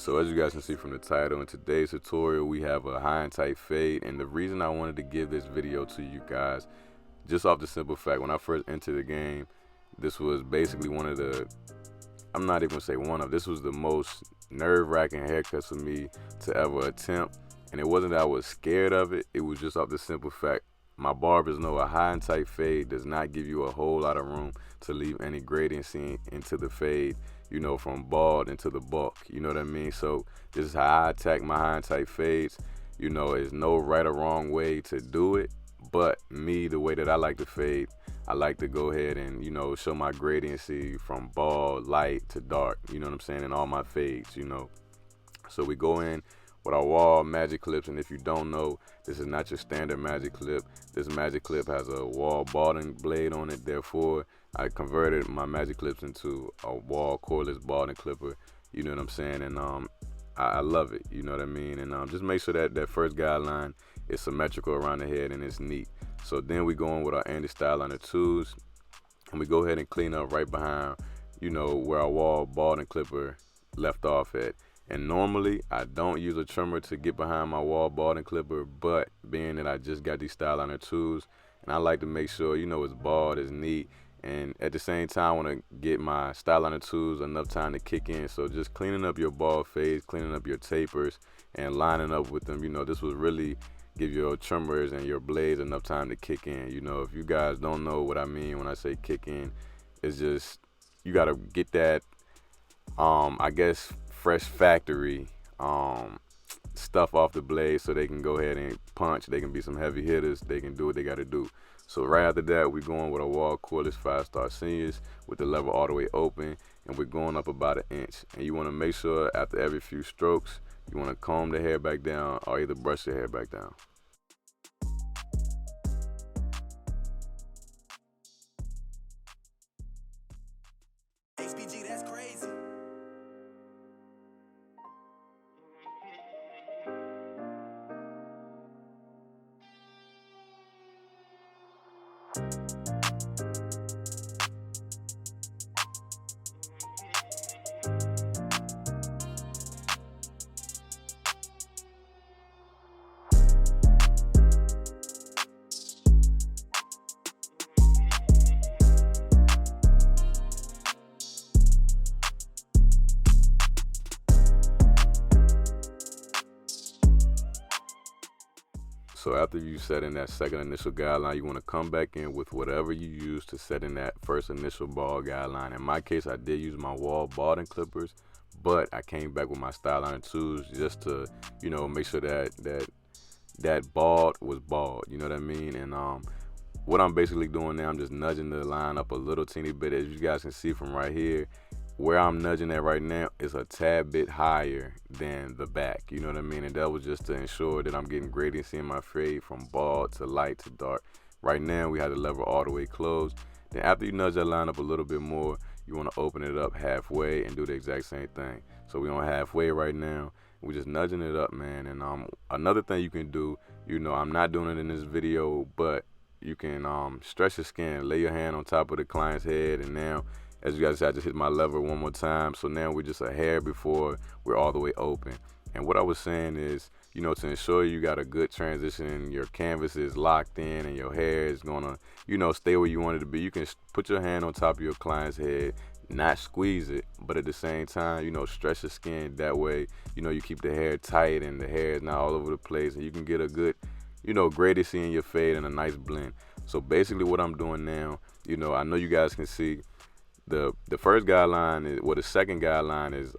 So as you guys can see from the title, in today's tutorial we have a high and tight fade, and the reason I wanted to give this video to you guys, just off the simple fact, when I first entered the game, this was basically one of the, I'm not even gonna say one of, this was the most nerve-wracking haircuts for me to ever attempt. And it wasn't that I was scared of it, it was just off the simple fact, my barbers know a high and tight fade does not give you a whole lot of room to leave any gradiency into the fade, you know, from bald into the bulk, you know what I mean? So this is how I attack my high and tight fades. You know, there's no right or wrong way to do it, but me, the way that I like to fade, I like to go ahead and, you know, show my gradiency from bald, light to dark, you know what I'm saying, in all my fades, you know. So we go in with our wall magic clips, and if you don't know, this is not your standard magic clip. This magic clip has a wall balding blade on it, therefore I converted my magic clips into a wall cordless balding clipper, you know what I'm saying, and I love it, you know what I mean, and just make sure that that first guideline is symmetrical around the head and it's neat. So then we go in with our anti-stylizer tools, and we go ahead and clean up right behind, you know, where our wall balding clipper left off at. And normally I don't use a trimmer to get behind my wall balding clipper, but being that I just got these stylizer tools, and I like to make sure, you know, it's bald, it's neat, and at the same time I want to get my stylizer tools enough time to kick in. So just cleaning up your bald fades, cleaning up your tapers, and lining up with them, you know, this will really give your trimmers and your blades enough time to kick in. You know, if you guys don't know what I mean when I say kick in, it's just, you got to get that, I guess, fresh factory stuff off the blade so they can go ahead and punch. They can be some heavy hitters. They can do what they got to do. So right after that, we're going with a wall cordless 5-star seniors with the lever all the way open, and we're going up about 1 inch. And you want to make sure after every few strokes, you want to comb the hair back down or either brush your hair back down. HBG, that's crazy. So after you set in that second initial guideline, you want to come back in with whatever you use to set in that first initial bald guideline. In my case, I did use my wall balding clippers, but I came back with my stylizer tools just to, you know, make sure that bald was bald, you know what I mean? And what I'm basically doing now, I'm just nudging the line up a little teeny bit. As you guys can see from right here, where I'm nudging at right now is a tad bit higher than the back, you know what I mean? And that was just to ensure that I'm getting gradiency in my fade from bald to light to dark. Right now we have the lever all the way closed. Then after you nudge that line up a little bit more, you want to open it up halfway and do the exact same thing. So we're on halfway right now. We're just nudging it up, man. And another thing you can do, you know, I'm not doing it in this video, but you can stretch your skin, lay your hand on top of the client's head, and now, as you guys see, I just hit my lever one more time. So now we're just a hair before we're all the way open. And what I was saying is, you know, to ensure you got a good transition, your canvas is locked in and your hair is gonna, you know, stay where you want it to be, you can put your hand on top of your client's head, not squeeze it, but at the same time, you know, stretch the skin. That way, you know, you keep the hair tight and the hair is not all over the place, and you can get a good, you know, gradiency in your fade and a nice blend. So basically what I'm doing now, you know, I know you guys can see the first guideline is, well, the second guideline is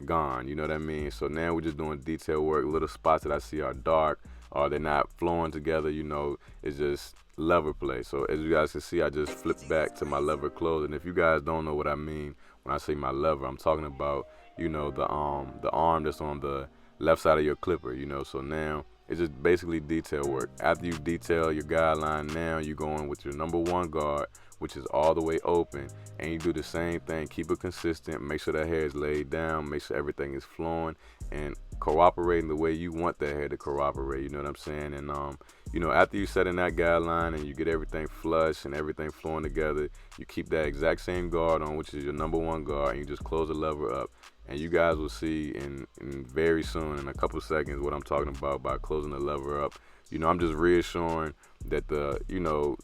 gone, you know what I mean? So now we're just doing detail work. Little spots that I see are dark or they're not flowing together, you know, it's just lever play. So as you guys can see, I just flipped back to my lever close. And if you guys don't know what I mean when I say my lever, I'm talking about, you know, the arm that's on the left side of your clipper, you know. So now it's just basically detail work. After you detail your guideline, now you're going with your number 1 guard, which is all the way open, and you do the same thing. Keep it consistent, make sure that hair is laid down, make sure everything is flowing and cooperating the way you want that hair to cooperate, you know what I'm saying? And you know, after you set in that guideline and you get everything flush and everything flowing together, you keep that exact same guard on, which is your number 1 guard, and you just close the lever up. And you guys will see in very soon, in a couple seconds, what I'm talking about by closing the lever up. I'm just reassuring that the,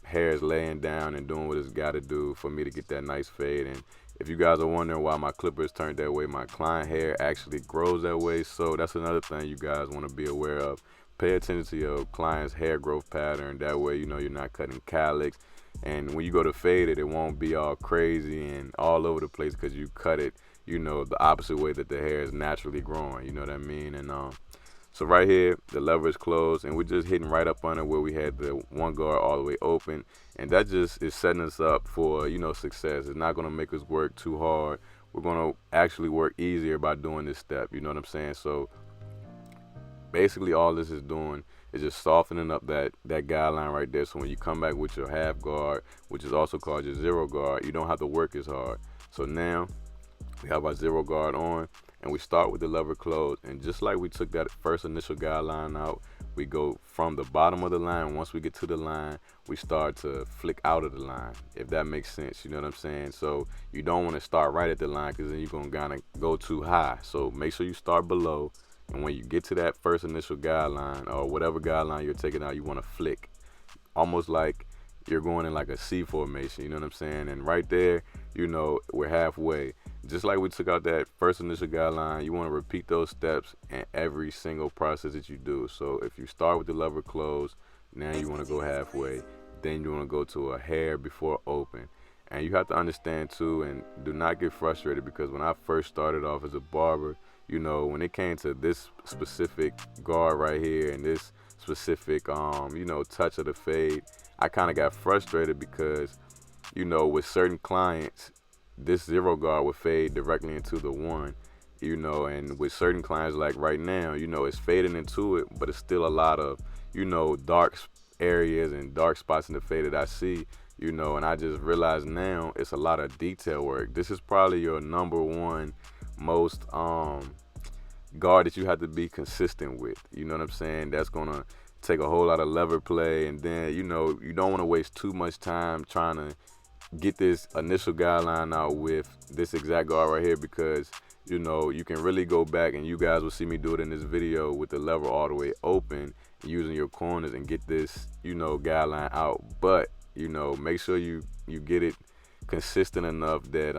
hair is laying down and doing what it's got to do for me to get that nice fade. And if you guys are wondering why my clippers turned that way, my client hair actually grows that way. So that's another thing you guys want to be aware of. Pay attention to your client's hair growth pattern. That way, you're not cutting calyx. And when you go to fade it, it won't be all crazy and all over the place because you cut it, the opposite way that the hair is naturally growing. You know what I mean? And so right here, the lever is closed, and we're just hitting right up under where we had the one guard all the way open. And that just is setting us up for, success. It's not going to make us work too hard. We're going to actually work easier by doing this step. You know what I'm saying? So basically all this is doing is just softening up that guideline right there. So when you come back with your half guard, which is also called your zero guard, you don't have to work as hard. So now we have our zero guard on, and we start with the lever closed. And just like we took that first initial guideline out, we go from the bottom of the line. Once we get to the line, we start to flick out of the line, if that makes sense. You know what I'm saying? So you don't want to start right at the line because then you're going to kind of go too high. So make sure you start below. And when you get to that first initial guideline or whatever guideline you're taking out, you want to flick, almost like you're going in like a C formation. You know what I'm saying? And right there, we're halfway. Just like we took out that first initial guideline, you want to repeat those steps in every single process that you do. So if you start with the lever closed, now you want to go halfway. Then you want to go to a hair before open. And you have to understand too, and do not get frustrated, because when I first started off as a barber, when it came to this specific guard right here and this specific, touch of the fade, I kind of got frustrated because, with certain clients, this zero guard would fade directly into the one, and with certain clients like right now, it's fading into it, but it's still a lot of, dark areas and dark spots in the fade that I see, and I just realized now it's a lot of detail work. This is probably your number one most guard that you have to be consistent with. You know what I'm saying? That's gonna take a whole lot of lever play, and then you don't want to waste too much time trying to get this initial guideline out with this exact guard right here, because you can really go back, and you guys will see me do it in this video with the lever all the way open using your corners and get this guideline out. But make sure you get it consistent enough that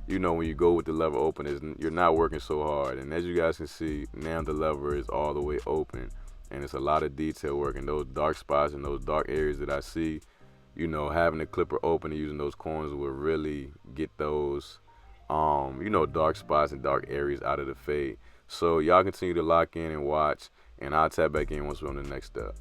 when you go with the lever open, you're not working so hard. And as you guys can see, now the lever is all the way open, and it's a lot of detail work. And those dark spots and those dark areas that I see, having the clipper open and using those corners will really get those, dark spots and dark areas out of the fade. So y'all continue to lock in and watch, and I'll tap back in once we're on the next step.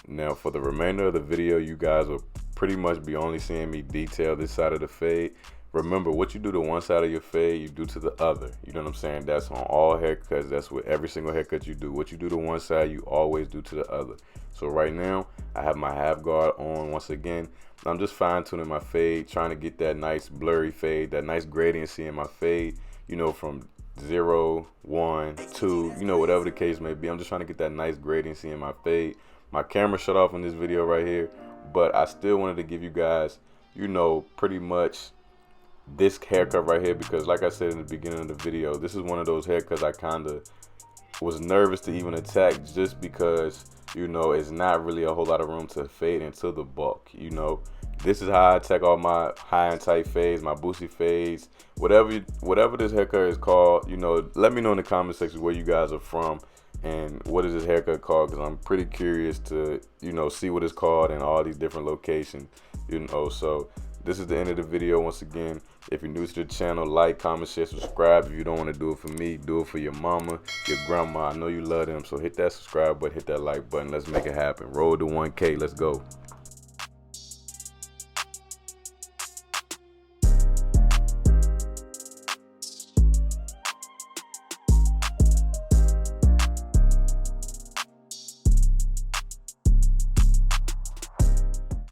Now for the remainder of the video, you guys will pretty much be only seeing me detail this side of the fade. Remember, what you do to one side of your fade, you do to the other. You know what I'm saying? That's on all haircuts. That's with every single haircut you do. What you do to one side, you always do to the other. So right now, I have my half guard on once again. I'm just fine tuning my fade, trying to get that nice blurry fade, that nice gradiency in my fade, from 0, 1, 2, whatever the case may be. I'm just trying to get that nice gradiency in my fade. My camera shut off in this video right here, but I still wanted to give you guys, pretty much this haircut right here, because like I said in the beginning of the video, this is one of those haircuts I kind of was nervous to even attack, just because, it's not really a whole lot of room to fade into the bulk. This is how I attack all my high and tight fades, my Boosie fades, whatever this haircut is called. Let me know in the comment section where you guys are from and what is this haircut called, because I'm pretty curious to see what it's called in all these different locations. So this is the end of the video. Once again, if you're new to the channel, like, comment, share, subscribe. If you don't want to do it for me, do it for your mama, your grandma. I know you love them, so hit that subscribe button, hit that like button. Let's make it happen. Roll to 1K. Let's go.